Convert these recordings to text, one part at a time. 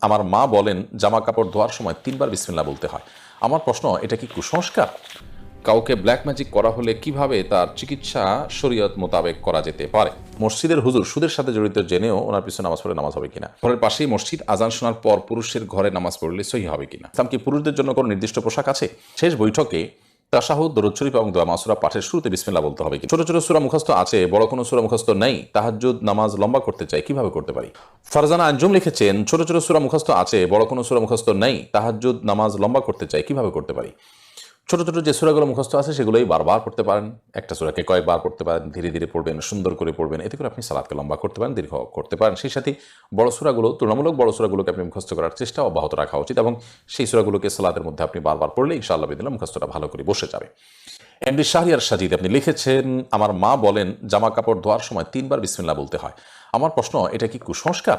আমার মা বলেন জামা কাপড় ধোয়ার সময় 3বার বিসমিল্লাহ বলতে হয়। আমার প্রশ্ন, এটা কি কুসংস্কার? কাউকে ব্ল্যাক ম্যাজিক করা হলে কিভাবে তার চিকিৎসা শরীয়ত মোতাবেক করা যেতে পারে? মসজিদের হুজুর সুদের সাথে জড়িত জেনেও ওনার পিছনে নামাজ পড়লে নামাজ হবে কিনা? ঘরের পাশেই মসজিদ, আজান শোনার পর পুরুষের ঘরে নামাজ পড়লে সহি হবে কিনা? ইসলাম কি পুরুষদের জন্য কোনো নির্দিষ্ট পোশাক আছে? শেষ বৈঠকে তাশাহুদ, দরুদ শরীফ এবং দোয়া মাসুরা পাঠের শুরুতে বিসমিল্লাহ বলতে হবে কি? ছোট ছোট সূরা মুখস্থ আছে, বড় কোনো সূরা মুখস্থ নেই, তাহাজ্জুদ নামাজ লম্বা করতে চাই, কিভাবে করতে পারি? ফারজানা আঞ্জুম লিখেছেন, ছোট ছোট সূরা মুখস্থ আছে, বড় কোনো সূরা মুখস্থ নেই, তাহাজ্জুদ নামাজ লম্বা করতে চাই, কিভাবে করতে পারি? ছোট ছোট যে সূরাগুলো মুখস্থ আছে সেগুলোই বারবার পড়তে পারেন। একটা সূরাকে কয়েকবার পড়তে পারেন, ধীরে ধীরে পড়বেন, সুন্দর করে পড়বেন, এতে করে আপনি সালাতকে লম্বা করতে পারেন, দীর্ঘ করতে পারেন। সেই সাথে বড় সূরাগুলো, তুলনামূলক বড় সূরাগুলোকে আপনি মুখস্থ করার চেষ্টা অব্যাহত রাখা উচিত, এবং সেই সূরাগুলোকে সালাতের মধ্যে আপনি বারবার পড়লে ইনশাআল্লাহ বিদিল্লাহ মুখস্থটা ভালো করে বসে যাবে। এমডি শাহরিয়ার সাজিদ আপনি লিখেছেন, আমার মা বলেন জামা কাপড় ধোয়ার সময় 3বার বিসমিল্লাহ বলতে হয়। আমার প্রশ্ন, এটা কি কুসংস্কার?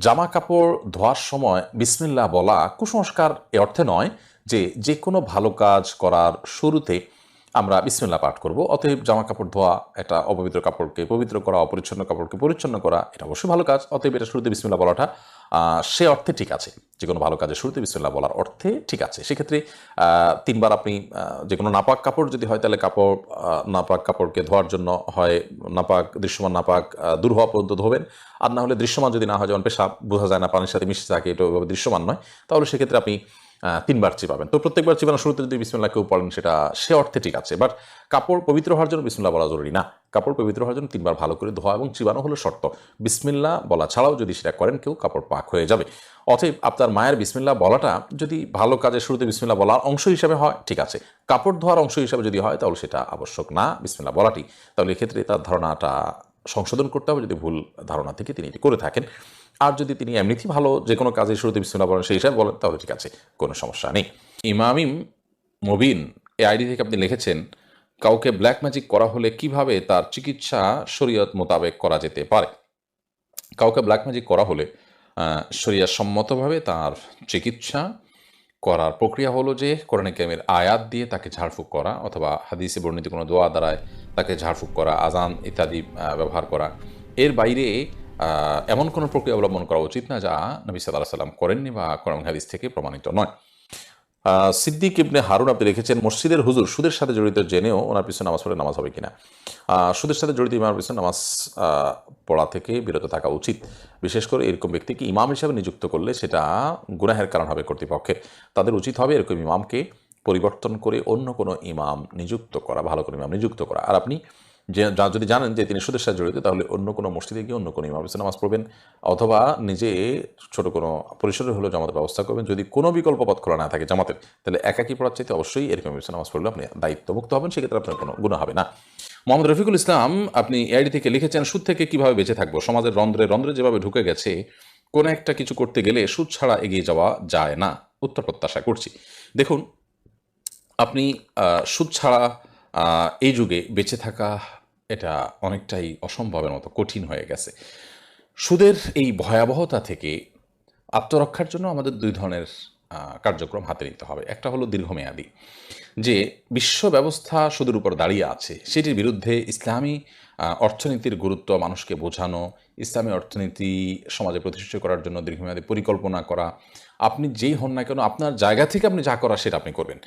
জামা কাপড় ধোয়ার সময় বিসমিল্লাহ বলা কুসংস্কার এ অর্থে নয় যে যে কোনো ভালো কাজ করার শুরুতে আমরা বিসমিল্লাহ পাঠ করব। অতএব জামা কাপড় ধোয়া, একটা অপবিত্র কাপড়কে পবিত্র করা, অপরিচ্ছন্ন কাপড়কে পরিচ্ছন্ন করা, এটা অবশ্যই ভালো কাজ। অতএব এটা শুরুতে বিসমিল্লাহ বলাটা সে অর্থে ঠিক আছে। যে কোনো ভালো কাজের শুরুতে বিসমিল্লাহ বলার অর্থে ঠিক আছে। সেক্ষেত্রে 3বার আপনি যে কোনো নাপাক কাপড় যদি হয় তাহলে নাপাক কাপড়কে ধোয়ার জন্য হয় নাপাক, দৃশ্যমান নাপাক দূর হওয়া পর্যন্ত ধোবেন। আর না হলে দৃশ্যমান যদি না হয়, যেমন পেশাব বোঝা যায় না, পানির সাথে মিশে থাকে, এটা ওইভাবে দৃশ্যমান নয়, তাহলে সেক্ষেত্রে আপনি 3বার চিবাবেন। তো প্রত্যেকবার চিবানোর শুরুতে যদি বিসমিল্লাহ কেউ পড়েন সেটা সে অর্থে ঠিক আছে। বাট কাপড় পবিত্র হওয়ার জন্য বিসমিল্লাহ বলা জরুরি না। কাপড় পবিত্র হওয়ার জন্য 3বার ভালো করে ধোয়া এবং চিবানো হলো শর্ত। বিসমিল্লাহ বলা ছাড়াও যদি সেটা করেন কেউ, কাপড় পাক হয়ে যাবে। অতএব আপনার মায়ের বিসমিল্লাহ বলাটা যদি ভালো কাজের শুরুতে বিসমিল্লাহ বলার অংশ হিসাবে হয়, ঠিক আছে। কাপড় ধোয়ার অংশ হিসাবে যদি হয় তাহলে সেটা আবশ্যক না বিসমিল্লাহ বলাটি। তাহলে এক্ষেত্রে তার ধারণাটা সংশোধন করতে হবে, যদি ভুল ধারণা থেকে তিনি এটি করে থাকেন। আর যদি তিনি এমনিতেই ভালো যে কোনো কাজের শুরুতে বিসমিল্লাহ বলেন, সেই হিসাবে বলেন, তাহলে ঠিক আছে, কোনো সমস্যা নেই। ইমামিম মবিন এই আইডি থেকে আপনি লিখেছেন, কাউকে ব্ল্যাক ম্যাজিক করা হলে কিভাবে তার চিকিৎসা শরীয়ত মোতাবেক করা যেতে পারে? কাউকে ব্ল্যাক ম্যাজিক করা হলে শরিয়াত সম্মতভাবে তার চিকিৎসা করার প্রক্রিয়া হলো যে কোরআনে কারিমের আয়াত দিয়ে তাকে ঝাড়ফুঁক করা, অথবা হাদিসে বর্ণিত কোনো দোয়া দ্বারায় তাকে ঝাড়ফুঁক করা, আজান ইত্যাদি ব্যবহার করা। এর বাইরে এমন কোনো প্রক্রিয়া অবলম্বন করা উচিত না যা নবী সাল্লাল্লাহু আলাইহি সাল্লাম করেননি বা কোরআন হাদিস থেকে প্রমাণিত নয়। সিদ্দিক ইবনে হারুন আপনি লিখেছেন, মসজিদের হুজুর সুদের সাথে জড়িত জেনেও ওনার পিছনে নামাজ পড়লে নামাজ হবে কিনা? সুদের সাথে জড়িত ইমামের পিছনে নামাজ পড়া থেকে বিরত থাকা উচিত। বিশেষ করে এরকম ব্যক্তিকে ইমাম হিসাবে নিযুক্ত করলে সেটা গুনাহের কারণ হবে কর্তৃপক্ষের। তাদের উচিত হবে এরকম ইমামকে পরিবর্তন করে অন্য কোনো ইমাম নিযুক্ত করা, ভালো কোনো ইমাম নিযুক্ত করা। আর আপনি যদি জানেন যে তিনি সুদের সাথে জড়িত, তাহলে অন্য কোনো মসজিদে গিয়ে অন্য কোনো ইমামের পিছনে নামাজ পড়বেন, অথবা নিজে ছোট কোনো পরিসরে হলেও জামাতের ব্যবস্থা করবেন। যদি কোনো বিকল্প পথ খোলা না থাকে জামাতের, তাহলে একাকী পড়ার চাইতে অবশ্যই এরকম পিছনে নামাজ পড়লে আপনি দায়িত্বমুক্ত হবেন, সেক্ষেত্রে আপনার কোনো গুনাহ হবে না। মোহাম্মদ রফিকুল ইসলাম আপনি এআইডি থেকে লিখেছেন, সুদ থেকে কিভাবে বেঁচে থাকবো? সমাজের রন্ধ্রে রন্ধ্রে যেভাবে ঢুকে গেছে, কোনো একটা কিছু করতে গেলে সুদ ছাড়া এগিয়ে যাওয়া যায় না। উত্তর প্রত্যাশা করছি। দেখুন, আপনি সুদ ছাড়া এই যুগে বেঁচে থাকা এটা অনেকটাই অসম্ভবের মতো কঠিন হয়ে গেছে। সুদের এই ভয়াবহতা থেকে আত্মরক্ষার জন্য আমাদের 2 ধরনের কার্যক্রম হাতে নিতে হবে। একটা হলো দীর্ঘমেয়াদী, যে বিশ্ব ব্যবস্থা সুদের উপর দাঁড়িয়ে আছে সেটির বিরুদ্ধে ইসলামী অর্থনীতির গুরুত্ব মানুষকে বোঝানো, ইসলামী অর্থনীতি সমাজে প্রতিষ্ঠিত করার জন্য দীর্ঘমেয়াদী পরিকল্পনা করা। আপনি যেই হন না কেন, আপনার জায়গা থেকে আপনি যা করার সেটা আপনি করবেন।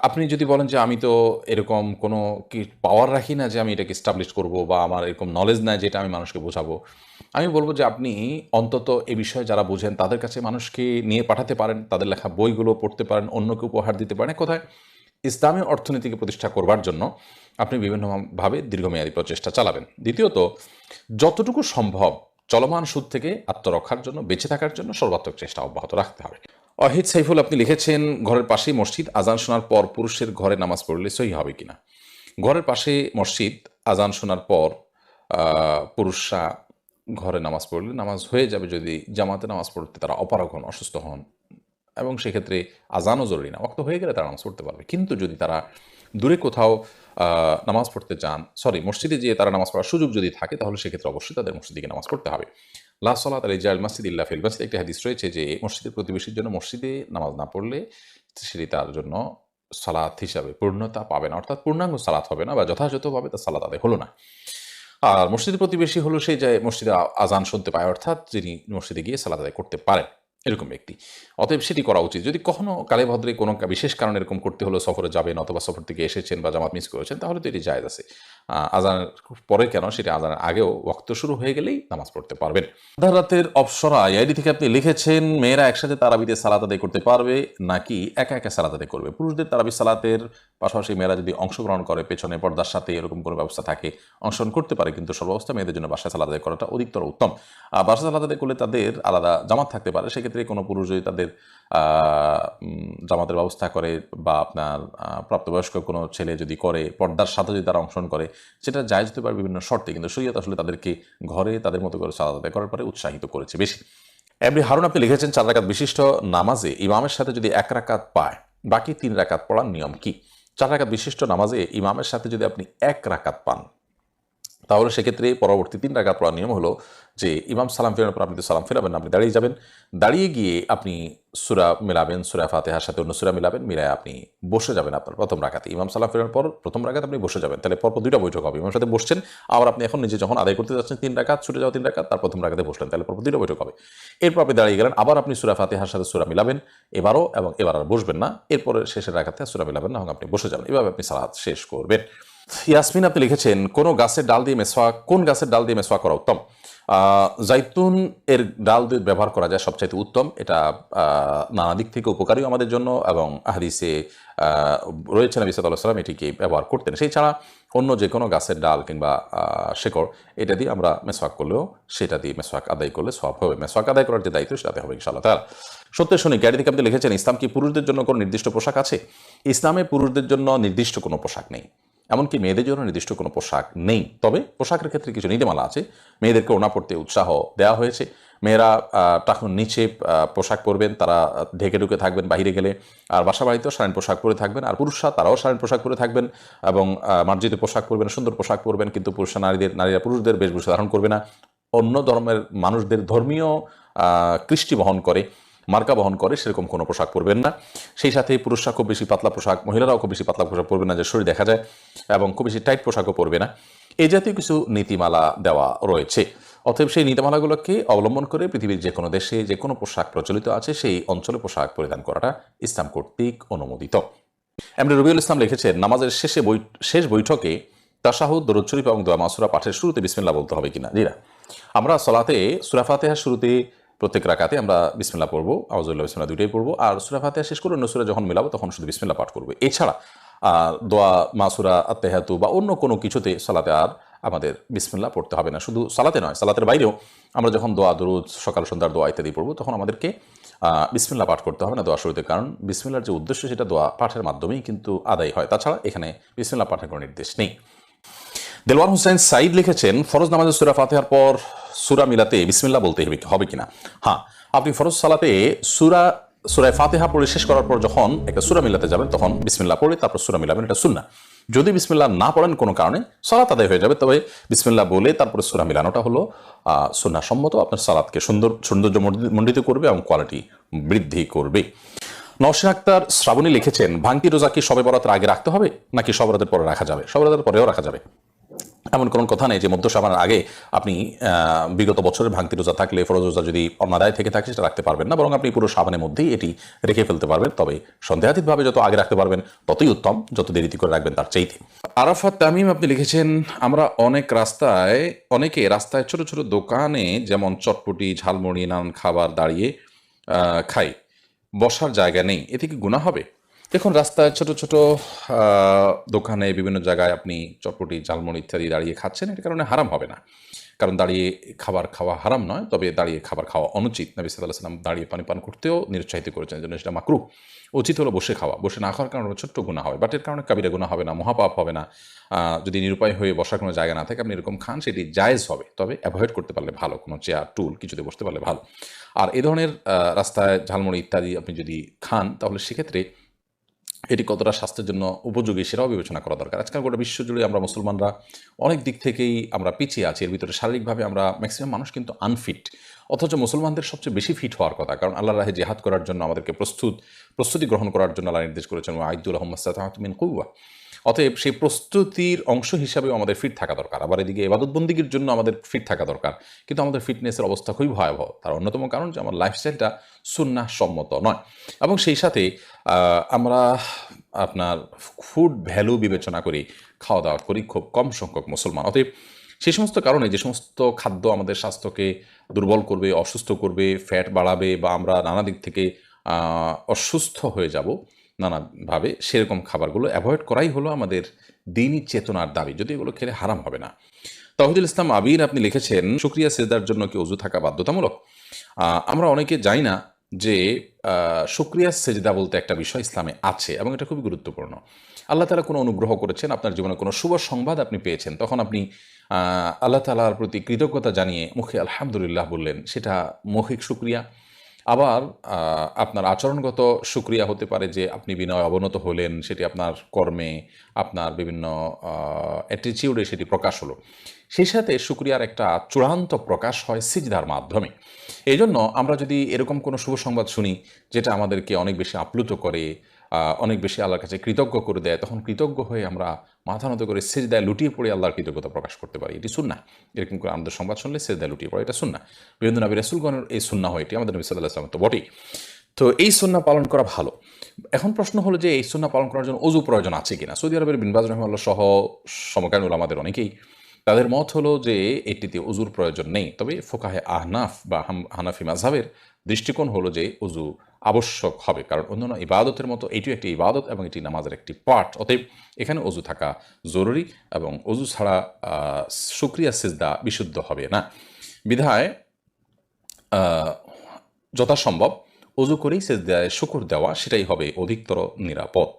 আপনি যদি বলেন যে আমি তো এরকম কোনো পাওয়ার রাখি না যে আমি এটাকে এস্টাবলিশ করব, বা আমার এরকম নলেজ নাই যেটা আমি মানুষকে বোঝাবো, আমি বলব যে আপনি অন্তত এ বিষয়ে যারা বোঝেন তাদের কাছে মানুষকে নিয়ে পাঠাতে পারেন, তাদের লেখা বইগুলো পড়তে পারেন, অন্যকে উপহার দিতে পারেন। কোথায় ইসলামী অর্থনীতিকে প্রতিষ্ঠা করবার জন্য আপনি বিভিন্নভাবে দীর্ঘমেয়াদী প্রচেষ্টা চালাবেন। দ্বিতীয়ত, যতটুকু সম্ভব চলমান সুদ থেকে আত্মরক্ষার জন্য, বেঁচে থাকার জন্য সর্বাত্মক চেষ্টা অব্যাহত রাখতে হবে। অহিদ সাইফুল আপনি লিখেছেন, ঘরের পাশেই মসজিদ, আজান শোনার পর পুরুষের ঘরে নামাজ পড়লে সহি হবে কিনা? ঘরের পাশে মসজিদ, আজান শোনার পর পুরুষরা ঘরে নামাজ পড়লে নামাজ হয়ে যাবে, যদি জামাতে নামাজ পড়তে তারা অপারগ হন, অসুস্থ হন, এবং সেক্ষেত্রে আজানও জরুরি না, ওয়াক্ত হয়ে গেলে তারা নামাজ পড়তে পারবে। কিন্তু যদি তারা দূরে কোথাও নামাজ পড়তে চান, মসজিদে যেয়ে তারা নামাজ পড়ার সুযোগ যদি থাকে, তাহলে সেক্ষেত্রে অবশ্যই তাদের মসজিদে গিয়ে নামাজ পড়তে হবে। লা সলাত আলা জাল মসজিদ ইল্লা ফিল মসজিদ, একটি হাদিস রয়েছে যে মসজিদের প্রতিবেশীর জন্য মসজিদে নামাজ না পড়লে সেটি তার জন্য সালাত হিসাবে পূর্ণতা পাবে না, অর্থাৎ পূর্ণাঙ্গ সালাত হবে না, বা যথাযথভাবে তার সালাত আদায় হলো না। আর মসজিদের প্রতিবেশী হলো সেই যে মসজিদে আজান শুনতে পায়, অর্থাৎ যিনি মসজিদে গিয়ে সালাত আদায় করতে পারেন এরকম ব্যক্তি। অতএব সেটি করা উচিত। যদি কখনো কালে ভদ্রে কোনো বিশেষ কারণে এরকম করতে হলো, সফরে যাবেন অথবা সফর থেকে এসেছেন বা জামাত মিস করেছেন, তাহলে তো এটি জায়েজ আছে। আজানের পরে কেন, সেটা আজানের আগেও ওয়াক্ত শুরু হয়ে গেলেই নামাজ পড়তে পারবেন। আধা রাতের অপসরা আইডি থেকে আপনি লিখেছেন, মেয়েরা একসাথে তারাবিতে সালাত আদায় করতে পারবে নাকি একা একা সালাত আদায় করবে? পুরুষদের তারাবি সালাতের পাশাপাশি মেয়েরা যদি অংশগ্রহণ করে, পেছনে পর্দার সাথে এরকম কোনো ব্যবস্থা থাকে, অংশগ্রহণ করতে পারে, কিন্তু সর্বাবস্থা মেয়েদের জন্য বাসায় সালাত আদায় করাটা অধিকতর উত্তম। বাসায় সালাত আদায় করলে তাদের আলাদা জামাত থাকতে পারে, সেক্ষেত্রে কোনো পুরুষ যদি তাদের জামাতের ব্যবস্থা করে বা আপনার প্রাপ্তবয়স্ক কোনো ছেলে যদি করে, পর্দার সাথে যদি তারা অংশগ্রহণ করে, সেটা জায়েজ হতে পারে বিভিন্ন শর্তে, কিন্তু শরীয়ত আসলে তাদেরকে ঘরে তাদের মতো করে সালাত আদায় করার পরে উৎসাহিত করেছে বেশি। এমনি হারুন আপনি লিখেছেন, 4 রাকাত বিশিষ্ট নামাজে ইমামের সাথে যদি 1 রাকাত পায়, বাকি 3 রাকাত পড়ার নিয়ম কি? 4 রাকাত বিশিষ্ট নামাজে ইমামের সাথে যদি আপনি 1 রাকাত পান, তাহলে সেক্ষেত্রে পরবর্তী 3 রাকাত পড়ার নিয়ম হলো যে ইমাম সালাম ফেরানোর পর আপনি তো সালাম ফেরাবেন না, আপনি দাঁড়িয়ে যাবেন, দাঁড়িয়ে গিয়ে আপনি সূরা মিলাবেন, সূরা ফাতিহার সাথে অন্য সূরা মিলাবেন, মিলায় আপনি বসে যাবেন আপনার প্রথম রাকাতে। ইমাম সালাম ফেরানোর পর প্রথম রাকাত আপনি বসে যাবেন, তাহলে পরপর 2টা বৈঠক হবে। ইমামের সাথে বসছেন, আবার আপনি এখন নিজে যখন আদায় করতে যাচ্ছেন 3 রাকাত, ছুটে যাওয়া 3 রাকাত, তার প্রথম রাকাতে বসলেন, তাহলে পরপর 2টা বৈঠক হবে। এরপর আপনি দাঁড়িয়ে গেলেন, আবার আপনি সূরা ফাতিহার সাথে সূরা মিলাবেন এবারও, এবং এবার আর বসবেন না, এরপরে শেষের রাকাতে সূরা মিলাবেন না, এবং আপনি বসে যাবেন। এভাবে আপনি সালাত শেষ করবেন। ইয়াসমিন আপনি লিখেছেন, কোন গাছের ডাল দিয়ে মেসওয়াক করা উত্তম? জাইতুন এর ডাল দিয়ে ব্যবহার করা যায় সবচাইতে উত্তম। এটা নানা দিক থেকে উপকারীও আমাদের জন্য, এবং হাদিসে রয়েছে নবী সাল্লাল্লাহু আলাইহি ওয়াসাল্লাম এটিকে ব্যবহার করতেন। সেই ছাড়া অন্য যে কোনো গাছের ডাল কিংবা শেকড়, এটা দিয়ে আমরা মেসওয়াক করলেও, সেটা দিয়ে মেসওয়াক আদায় করলে সওয়াব হবে। মেসওয়াক আদায় করার যে দায়িত্ব সেটাতে হবে ইনশাআল্লাহ তাআলা। সত্য শুনি গ্যারি থেকে আপনি লিখেছেন, ইসলাম কি পুরুষদের জন্য কোনো নির্দিষ্ট পোশাক আছে? ইসলামে পুরুষদের জন্য নির্দিষ্ট কোনো পোশাক নেই, এমনকি মেয়েদের জন্য নির্দিষ্ট কোনো পোশাক নেই। তবে পোশাকের ক্ষেত্রে কিছু নীতিমালা আছে। মেয়েদেরকে ওড়না পড়তে উৎসাহ দেওয়া হয়েছে। মেয়েরা টাকুন নিচে পোশাক পরবেন, তারা ঢেকে ঢুকে থাকবেন বাইরে গেলে, আর বাসা বাড়িতেও শালীন পোশাক পরে থাকবেন। আর পুরুষরা তারাও শালীন পোশাক পরে থাকবেন এবং মার্জিত পোশাক পরবেন, সুন্দর পোশাক পরবেন, কিন্তু নারীরা পুরুষদের বেশভূষা ধারণ করবে না। অন্য ধর্মের মানুষদের ধর্মীয় কৃষ্টি বহন করে, মার্কা বহন করে, সেরকম কোনো পোশাক পরবেন না। সেই সাথে পুরুষরা খুব বেশি পাতলা পোশাক, মহিলারাও খুব বেশি পাতলা পোশাক পরবে না যে শরীর দেখা যায়, এবং খুব বেশি টাইট পোশাকও পরবে না। এই জাতীয় কিছু নীতিমালা দেওয়া রয়েছে। অতএব সেই নীতিমালাগুলোকে অবলম্বন করে পৃথিবীর যে কোনো দেশে যে কোনো পোশাক প্রচলিত আছে, সেই অঞ্চলে পোশাক পরিধান করাটা ইসলাম কর্তৃক অনুমোদিত। এমনি রবিউল ইসলাম লিখেছেন, নামাজের শেষ বৈঠকে তাশাহুদ, দরুদ শরীফ এবং দোয়া মাসুরা পাঠের শুরুতে বিসমিল্লাহ বলতে হবে কিনা? জি না, আমরা সলাতে সূরা ফাতিহার শুরুতে প্রত্যেক রাকাতে আমরা বিসমিল্লাহ পড়বো, আউযুবিল্লাহি বিসমিল্লাহ দুইটাই পড়বো, আর সূরা ফাতিহা শেষ করে অন্য সূরা যখন মিলাবো তখন শুধু বিসমিল্লাহ পাঠ করবো। এছাড়া দোয়া মাসুরা, আত্তাহিয়াতু বা অন্য কোনো কিছুতে সালাতে আর আমাদের বিসমিল্লাহ পড়তে হবে না। শুধু সালাতে নয়, সালাতের বাইরেও আমরা যখন দোয়া, দরুদ, সকাল সন্ধ্যার দোয়া ইত্যাদি পড়বো, তখন আমাদেরকে বিসমিল্লাহ পাঠ করতে হবে না দোয়া শুরুতে, কারণ বিসমিল্লাহর যে উদ্দেশ্য সেটা দোয়া পাঠের মাধ্যমেই কিন্তু আদায় হয়। তাছাড়া এখানে বিসমিল্লাহ পাঠের কোনো নির্দেশ নেই। দেলওয়ার হোসেন সাইদ লিখেছেন, ফরজ নামাজে সূরা ফাতিহার পর সূরা মিলাতে বিসমিল্লাহ বলতে হবে কিনা? হ্যাঁ, আপনি ফরজ সালাতে সূরা ফাতিহা পড়ে শেষ করার পর যখন একটা সূরা মিলাতে যাবেন, তখন বিসমিল্লাহ পড়ে তারপর সূরা মিলাবেন, এটা সুন্নাহ। যদি বিসমিল্লাহ না পড়েন কোনো কারণে, সালাত আদায় হয়ে যাবে, তবে বিসমিল্লাহ বলে তারপরে সূরা মিলানোটা হলো সুন্নাহ সম্মত। আপনার সালাতকে সৌন্দর্য মণ্ডিত করবে এবং কোয়ালিটি বৃদ্ধি করবে। নওশিন আক্তার শ্রাবণী লিখেছেন, ভাঙতি রোজা কি শবে বরাতের আগে রাখতে হবে নাকি শবে বরাতের পরে রাখা যাবে? শবে বরাতের পরেও রাখা যাবে, এমন কোনো কথা নেই যে মধ্য শাবানের আগে আপনি বিগত বছরের ভাঙতি রোজা থাকলে, ফরজ রোজা যদি অনাদায় থেকে থাকে, সেটা রাখতে পারবেন না, বরং আপনি পুরো শাবানের মধ্যেই এটি রেখে ফেলতে পারবেন। তবে সন্দেহাতীতভাবে যত আগে রাখতে পারবেন ততই উত্তম, যত দেরিতে করে রাখবেন তার চাইতে। আরাফাত তামিম আপনি লিখেছেন, আমরা অনেকে রাস্তায় ছোট ছোট দোকানে যেমন চটপটি, ঝালমুড়ি, নানান খাবার দাঁড়িয়ে খাই, বসার জায়গা নেই, এতে কি গুনাহ হবে? দেখুন, রাস্তায় ছোট ছোট দোকানে বিভিন্ন জায়গায় আপনি চটপটি, ঝালমুড়ি ইত্যাদি দাঁড়িয়ে খাচ্ছেন, এর কারণে হারাম হবে না, কারণ দাঁড়িয়ে খাবার খাওয়া হারাম নয়, তবে দাঁড়িয়ে খাবার খাওয়া অনুচিত। নবী সাল্লাল্লাহু আলাইহি ওয়াসাল্লাম দাঁড়িয়ে পানি পান করতেও নিরুৎসাহিত করেছেন, জন্য সেটা মাকরুহ। উচিত হলো বসে খাওয়া। বসে না খাওয়ার কারণে ছোট্ট গুনাহ হবে, বাট এর কারণে কাবিরা গুনাহ হবে না, মহাপাপ হবে না। যদি নিরুপায় হয়ে বসার কোনো জায়গা না থাকে, আপনি এরকম খান, সেটি জায়েজ হবে, তবে অ্যাভয়েড করতে পারলে ভালো, কোনো চেয়ার, টুল কিছুতে বসতে পারলে ভালো। আর এই ধরনের রাস্তায় ঝালমুড়ি ইত্যাদি আপনি যদি খান, তাহলে সেক্ষেত্রে এটি কতটা স্বাস্থ্যের জন্য উপযোগী সেটাও বিবেচনা করা দরকার। আজকাল গোটা বিশ্বজুড়ে আমরা মুসলমানরা অনেক দিক থেকেই আমরা পিছিয়ে আছি। এর ভিতরে শারীরিকভাবে আমরা ম্যাক্সিমাম মানুষ কিন্তু আনফিট, অথচ মুসলমানদের সবচেয়ে বেশি ফিট হওয়ার কথা, কারণ আল্লাহর রাহে জিহাদ করার জন্য আমাদেরকে প্রস্তুতি গ্রহণ করার জন্য আল্লাহ নির্দেশ করেছেন, আইদুল আহম্মাসাতাতুম মিন কুওয়া। অতএব সেই প্রস্তুতির অংশ হিসাবেও আমাদের ফিট থাকা দরকার। আবার এদিকে ইবাদতবন্দিগির জন্য আমাদের ফিট থাকা দরকার, কিন্তু আমাদের ফিটনেসের অবস্থা খুবই ভয়াবহ। তার অন্যতম কারণ যে আমার লাইফস্টাইলটা সুন্নাহ সম্মত নয়, এবং সেই সাথে আমরা আপনার ফুড ভ্যালু বিবেচনা করি খাওয়া দাওয়া করি খুব কম সংখ্যক মুসলমান। অতএব সেই সমস্ত কারণে যে সমস্ত খাদ্য আমাদের স্বাস্থ্যকে দুর্বল করবে, অসুস্থ করবে, ফ্যাট বাড়াবে, বা আমরা নানা দিক থেকে অসুস্থ হয়ে যাব নানাভাবে, সেরকম খাবারগুলো অ্যাভয়েড করাই হলো আমাদের দিনই চেতনার দাবি, যদি এগুলো খেলে হারাম হবে না। তৌহিদুল ইসলাম আবির আপনি লিখেছেন, শুকরিয়া সেজদার জন্য কি ওযু থাকা বাধ্যতামূলক? আমরা অনেকে জানি না যে শুকরিয়া সেজদা বলতে একটা বিষয় ইসলামে আছে, এবং এটা খুবই গুরুত্বপূর্ণ। আল্লাহ তাআলা কোনো অনুগ্রহ করেছেন, আপনার জীবনে কোনো শুভ সংবাদ আপনি পেয়েছেন, তখন আপনি আল্লাহ তাআলার প্রতি কৃতজ্ঞতা জানিয়ে মুখে আলহামদুলিল্লাহ বললেন, সেটা মৌখিক শুকরিয়া। আবার আপনার আচরণগত শুকরিয়া হতে পারে যে আপনি বিনয় অবনত হলেন, সেটি আপনার কর্মে, আপনার বিভিন্ন অ্যাটিটিউডে সেটি প্রকাশ হলো। সেই সাথে শুকরিয়ার একটা চূড়ান্ত প্রকাশ হয় সিজদার মাধ্যমে। এই জন্য আমরা যদি এরকম কোনো শুভ সংবাদ শুনি যেটা আমাদেরকে অনেক বেশি আপ্লুত করে, অনেক বেশি আল্লাহর কাছে কৃতজ্ঞ করে দেয়, তখন কৃতজ্ঞ হয়ে আমরা মাথা নত করে সিজদায় লুটিয়ে পড়ে আল্লাহর কৃতজ্ঞতা প্রকাশ করতে পারি। এটি সুন্নাহ। এরকম করে আমাদের সংবাদ শুনলে সিজদায় লুটিয়ে পড়ে, এটা সুন্নাহ। বিভিন্ন নবী রাসূলগণের এই সুন্নাহ হয়, এটি আমাদের নবী সাল্লাল্লাহু আলাইহি ওয়াসাল্লাম তো বটেই। তো এই সুন্নাহ পালন করা ভালো। এখন প্রশ্ন হলো যে এই সুন্নাহ পালন করার জন্য ওযু প্রয়োজন আছে কিনা? সৌদি আরবের বিন বাজ রাহিমাহুল্লাহ সহ সমকালীন উলামাদের অনেকেই, তাদের মত হলো যে এটিতে ওযুর প্রয়োজন নেই। তবে ফুকাহে আহনাফ বা হানাফি মাযহাবের দৃষ্টিকোণ হলো যে ওযু আবশ্যক হবে, কারণ অন্যান্য ইবাদতের মতো এটিও একটি ইবাদত এবং এটি নামাজের একটি পার্ট। অতএব এখানে ওযু থাকা জরুরি, এবং ওযু ছাড়া শুকরিয়া সিজদা বিশুদ্ধ হবে না। বিধায় যথাসম্ভব ওযু করেই সিজদায় শুকর দেওয়া, সেটাই হবে অধিকতর নিরাপদ।